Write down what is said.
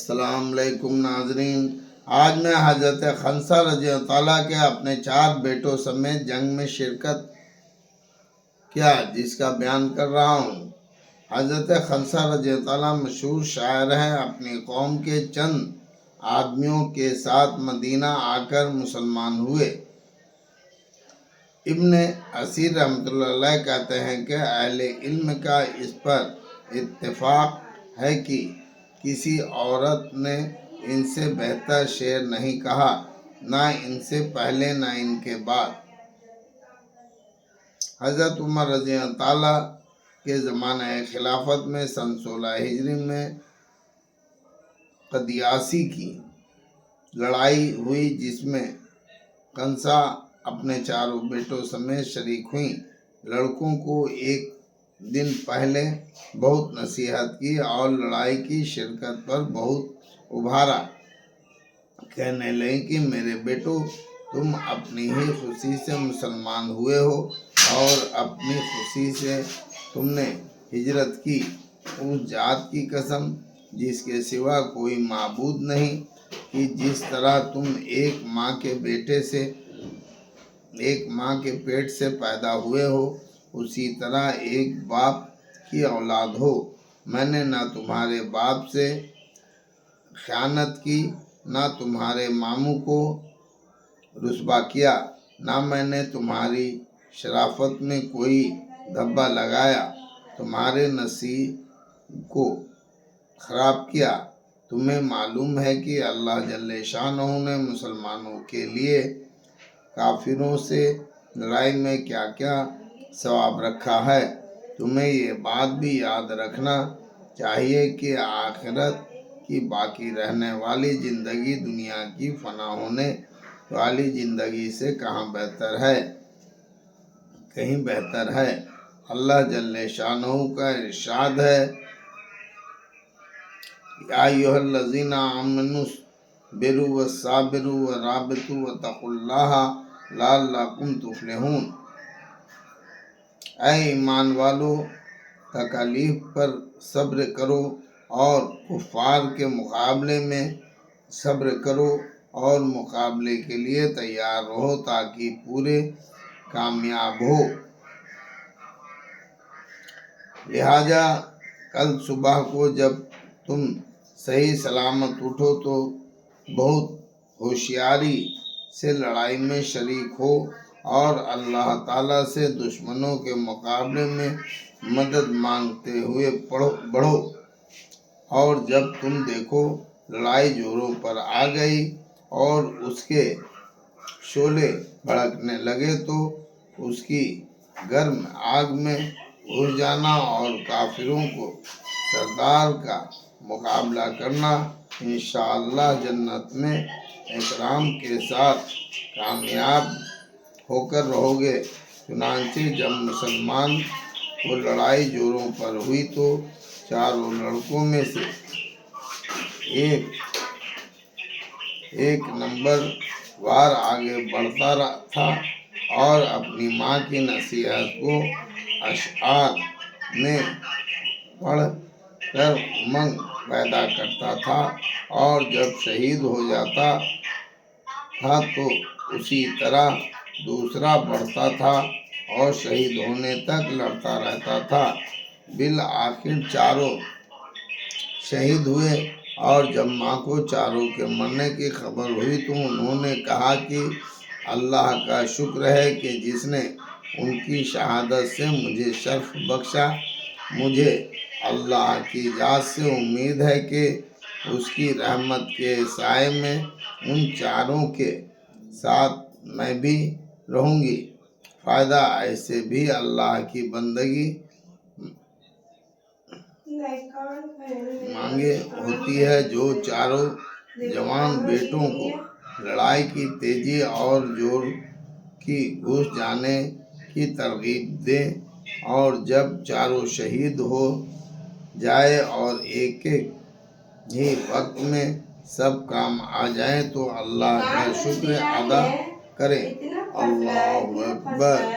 अस्सलाम वालेकुम नाजरीन। आज मैं हज़रत खंसा रज़ी अल्लाह ताला के अपने 4 बेटों समेत जंग में शिरकत किया जिसका बयान कर रहा हूँ। हज़रत खंसा रज़ी अल्लाह ताला मशहूर शायर हैं। अपनी कौम के चंद आदमियों के साथ मदीना आकर मुसलमान हुए। इब्न असीर रहमतुल्लाह अलैह कहते हैं कि अहले इल्म का इस पर इत्तेफाक है कि किसी औरत ने इनसे बेहतर शेर नहीं कहा, ना इनसे पहले ना इनके बाद। हज़रत उमर रज़ी अल्लाह ताला के ज़माने खिलाफत में सन 16 हिजरी में कदियासी की लड़ाई हुई जिसमें कंसा अपने 4 बेटों समेत शरीक हुई। लड़कों को एक दिन पहले बहुत नसीहत की और लड़ाई की शिरकत पर बहुत उभारा। कहने लगे कि मेरे बेटों, तुम अपनी ही खुशी से मुसलमान हुए हो और अपनी खुशी से तुमने हिजरत की। उस जात की कसम जिसके सिवा कोई माबूद नहीं, कि जिस तरह तुम एक माँ के पेट से पैदा हुए हो, उसी तरह एक बाप की औलाद हो। मैंने न तुम्हारे बाप से ख़यानत की, न तुम्हारे मामू को रुस्वा किया, न मैंने तुम्हारी शराफत में कोई धब्बा लगाया, तुम्हारे नसीब को ख़राब किया। तुम्हें मालूम है कि अल्लाह जल्ले शानहू ने मुसलमानों के लिए काफिरों से लड़ाई में क्या क्या सवाब रखा है। तुम्हें ये बात भी याद रखना चाहिए कि आखिरत की बाकी रहने वाली ज़िंदगी दुनिया की फना होने वाली ज़िंदगी से कहीं बेहतर है। अल्लाह जल्ले शानहू का इरशाद है, या अय्युहल्लज़ीना आमनुस्बिरु वस्साबिरु वराबितु वत्तकुल्लाह लअल्लकुम तुफ्लिहून। ऐ ईमान वालो, तकलीफ पर सब्र करो और कुफ़ार के मुकाबले में सब्र करो और मुकाबले के लिए तैयार रहो ताकि पूरे कामयाब हो। लिहाजा कल सुबह को जब तुम सही सलामत उठो तो बहुत होशियारी से लड़ाई में शरीक हो और अल्लाह ताला से दुश्मनों के मुकाबले में मदद मांगते हुए बढ़ो। और जब तुम देखो लड़ाई जोरों पर आ गई और उसके शोले भड़कने लगे तो उसकी गर्म आग में घुस जाना और काफिरों को सरदार का मुकाबला करना। इंशाअल्लाह जन्नत में इकराम के साथ कामयाब होकर रहोगे। चुनांचे जब मुसलमान को लड़ाई जोरों पर हुई तो चारों लड़कों में से एक नंबर वार आगे बढ़ता था और अपनी माँ की नसीहत को अशआर में पढ़ कर उमंग पैदा करता था और जब शहीद हो जाता था तो उसी तरह दूसरा बढ़ता था और शहीद होने तक लड़ता रहता था। बिल आखिर चारों शहीद हुए और जब माँ को चारों के मरने की खबर हुई तो उन्होंने कहा कि अल्लाह का शुक्र है कि जिसने उनकी शहादत से मुझे शर्फ बख्शा। मुझे अल्लाह की जात से उम्मीद है कि उसकी रहमत के साए में उन चारों के साथ मैं भी रहूँगी। फ़ायदा ऐसे भी अल्लाह की बंदगी मांगे होती है जो चारों जवान बेटों को लड़ाई की तेजी और जोर की घुस जाने की तरगीब दे। और जब चारों शहीद हो जाए और एक ही वक्त में सब काम आ जाए तो अल्लाह का शुक्र अदा करें। अल्लाहु अकबर।